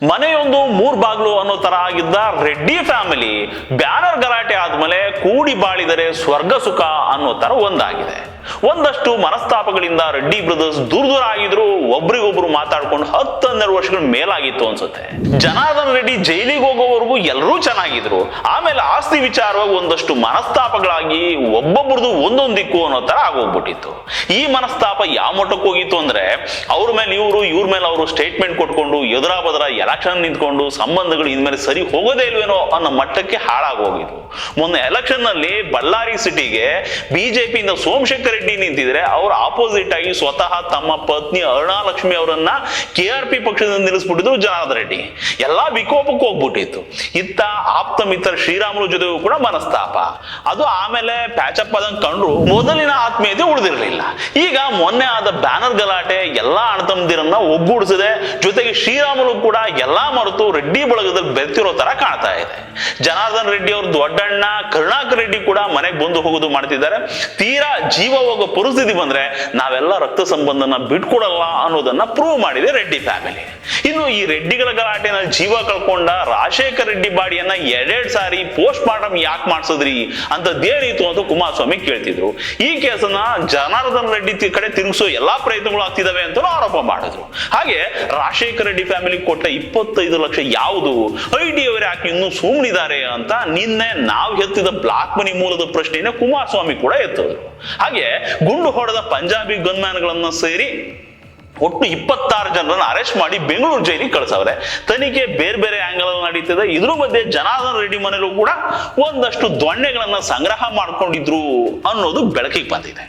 ಮನೆಯೊಂದು ಮೂರ್ ಬಾಗ್ಲು ಅನ್ನೋ ತರ ಆಗಿದ್ದ ರೆಡ್ಡಿ ಫ್ಯಾಮಿಲಿ ಬ್ಯಾನರ್ ಗಲಾಟೆ ಆದ್ಮೇಲೆ ಕೂಡಿ ಬಾಳಿದರೆ ಸ್ವರ್ಗ ಸುಖ ಅನ್ನೋ ತರ ಒಂದಾಗಿದೆ. ಒಂದಷ್ಟು ಮನಸ್ತಾಪಗಳಿಂದ ರೆಡ್ಡಿ ಬ್ರದರ್ಸ್ ದೂರ ಆಗಿದ್ರು, ಒಬ್ರಿಗೊಬ್ರು ಮಾತಾಡ್ಕೊಂಡು 10-12 ವರ್ಷಗಳ ಮೇಲಾಗಿತ್ತು ಅನ್ಸುತ್ತೆ. ಜನಾರ್ದನ್ ರೆಡ್ಡಿ ಜೈಲಿಗೆ ಹೋಗೋವರೆಗೂ ಎಲ್ಲರೂ ಚೆನ್ನಾಗಿದ್ರು. ಆಮೇಲೆ ಆಸ್ತಿ ವಿಚಾರವಾಗಿ ಒಂದಷ್ಟು ಮನಸ್ತಾಪಗಳಾಗಿ ಒಬ್ಬೊಬ್ರದು ಒಂದೊಂದು ದಿಕ್ಕು ಅನ್ನೋ ತರ ಆಗೋಗ್ಬಿಟ್ಟಿತ್ತು. ಈ ಮನಸ್ತಾಪ ಯಾವ ಮಟ್ಟಕ್ಕೆ ಹೋಗಿತ್ತು ಅಂದ್ರೆ, ಅವ್ರ ಮೇಲೆ ಇವ್ರ ಮೇಲೆ ಅವರು ಸ್ಟೇಟ್ಮೆಂಟ್ ಕೊಟ್ಕೊಂಡು ಎದುರಾ ಬದರ ಎಲೆಕ್ಷನ್ ನಿಂತ್ಕೊಂಡು ಸಂಬಂಧಗಳು ಇನ್ಮೇಲೆ ಸರಿ ಹೋಗೋದೇ ಇಲ್ವೇನೋ ಅನ್ನೋ ಮಟ್ಟಕ್ಕೆ ಹಾಳಾಗೋಗಿದ್ವು. ಮೊನ್ನೆ ಎಲೆಕ್ಷನ್ ನಲ್ಲಿ ಬಳ್ಳಾರಿ ಸಿಟಿಗೆ ಬಿಜೆಪಿಯಿಂದ ಸೋಮಶೇಖರ್ ರೆಡ್ಡಿ ನಿಂತಿದ್ರೆ ಅವ್ರ ಆಪೋಸಿಟ್ ಆಗಿ ಸ್ವತಃ ತಮ್ಮ ಪತ್ನಿ ಅರುಣಾಲಕ್ಷ್ಮಿ ಅವರನ್ನ KRP ಪಕ್ಷದಿಂದ ನಿಲ್ಲಿಸ್ಬಿಟ್ಟಿದ್ರು ಜನಾರ್ದನ್ ರೆಡ್ಡಿ. ಎಲ್ಲಾ ವಿಕೋಪಕ್ಕೆ ಹೋಗ್ಬಿಟ್ಟಿತ್ತು. ಇತ್ತ ಆಪ್ತ ಮಿತ್ರ ಶ್ರೀರಾಮುಲು ಜೊತೆಗೂ ಕೂಡ ಮನಸ್ತಾಪ. ಅದು ಆಮೇಲೆ ಪ್ಯಾಚಪ್ ಆದಂಗೆ ಕಂಡ್ರು ಮೊದಲಿನ ಆತ್ಮೀಯತೆ ಉಳಿದಿರಲಿಲ್ಲ. ಈಗ ಮೊನ್ನೆ ಆದ ಬ್ಯಾನರ್ ಗಲಾಟೆ ಎಲ್ಲಾ ಅಣ್ಣತಮ್ಮದಿರನ್ನ ಒಗ್ಗೂಡಿಸಿದೆ. ಜೊತೆಗೆ ಶ್ರೀರಾಮುಲು ಕೂಡ ಎಲ್ಲಾ ಮರೆತು ರೆಡ್ಡಿ ಬಳಗದಲ್ಲಿ ಬೆರ್ತಿರೋ ತರ ಕಾಣ್ತಾ ಇದೆ. ಜನಾರ್ದನ್ ರೆಡ್ಡಿ ಅವ್ರ ದೊಡ್ಡಣ್ಣ ಕರುಣಾಕರ್ ರೆಡ್ಡಿ ಕೂಡ ಮನೆಗೆ ಬಂದು ಹೋಗೋದು ಮಾಡ್ತಿದ್ದಾರೆ. ತೀರಾ ಜೀವ ಹೋಗೋ ಪರಿಸ್ಥಿತಿ ಬಂದ್ರೆ ನಾವೆಲ್ಲ ರಕ್ತ ಸಂಬಂಧನ ಬಿಟ್ಕೊಡಲ್ಲ ಅನ್ನೋದನ್ನ ಪ್ರೂವ್ ಮಾಡಿದೆ ರೆಡ್ಡಿ ಫ್ಯಾಮಿಲಿ. ಇನ್ನು ಈ ರೆಡ್ಡಿಗಳ ಗಲಾಟೆನ ಜೀವ ಕಳ್ಕೊಂಡ ರಾಜಶೇಖರ್ ರೆಡ್ಡಿ ಬಾಡಿಯನ್ನ 2 ಸಾರಿ ಪೋಸ್ಟ್ ಮಾರ್ಟಮ್ ಯಾಕೆ ಮಾಡಿಸಿದ್ರಿ ಅಂತದ್ದೇನಿತ್ತು ಅಂತ ಕುಮಾರಸ್ವಾಮಿ ಕೇಳ್ತಿದ್ರು. ಈ ಕೇಸನ್ನ ಜನಾರ್ದನ್ ರೆಡ್ಡಿ ಕಡೆ ತಿರುಗಿಸೋ ಎಲ್ಲಾ ಪ್ರಯತ್ನಗಳು ಆಗ್ತಿದಾವೆ ಅಂತ ಆರೋಪ ಮಾಡಿದ್ರು. ಹಾಗೆ ರಾಜಶೇಖರ್ ರೆಡ್ಡಿ ಫ್ಯಾಮಿಲಿ ಕೊಟ್ಟ 25 ಲಕ್ಷ ಯಾವುದು, ಐಡಿ ಅವರು ಯಾಕೆ ಇನ್ನೂ ಸುಮ್ಮನಿದ್ದಾರೆ ಅಂತ ನಿನ್ನೆ ನಾವು ಎತ್ತಿದ ಬ್ಲಾಕ್ ಮನಿ ಮೂಲದ ಪ್ರಶ್ನೆಯನ್ನ ಕುಮಾರಸ್ವಾಮಿ ಕೂಡ ಎತ್ತಿದ್ರು. ಹಾಗೆ ಗುಂಡು ಹೊಡೆದ ಪಂಜಾಬಿ ಗನ್ಮ್ಯಾನ್ ಗಳನ್ನ ಸೇರಿ ಒಟ್ಟು 26 ಜನರನ್ನ ಅರೆಸ್ಟ್ ಮಾಡಿ ಬೆಂಗಳೂರು ಜೈಲಿಗೆ ಕಳಿಸವ್ರೆ. ತನಿಖೆ ಬೇರೆ ಬೇರೆ ಆಂಗಲ್ ಅಲ್ಲಿ ನಡೀತಿದೆ. ಇದ್ರ ಮಧ್ಯೆ ಜನಾರ್ದನ್ ರೆಡ್ಡಿ ಮನೆಯಲ್ಲೂ ಕೂಡ ಒಂದಷ್ಟು ದೊಣ್ಣೆಗಳನ್ನ ಸಂಗ್ರಹ ಮಾಡ್ಕೊಂಡಿದ್ರು ಅನ್ನೋದು ಬೆಳಕಿಗೆ ಬಂದಿದೆ.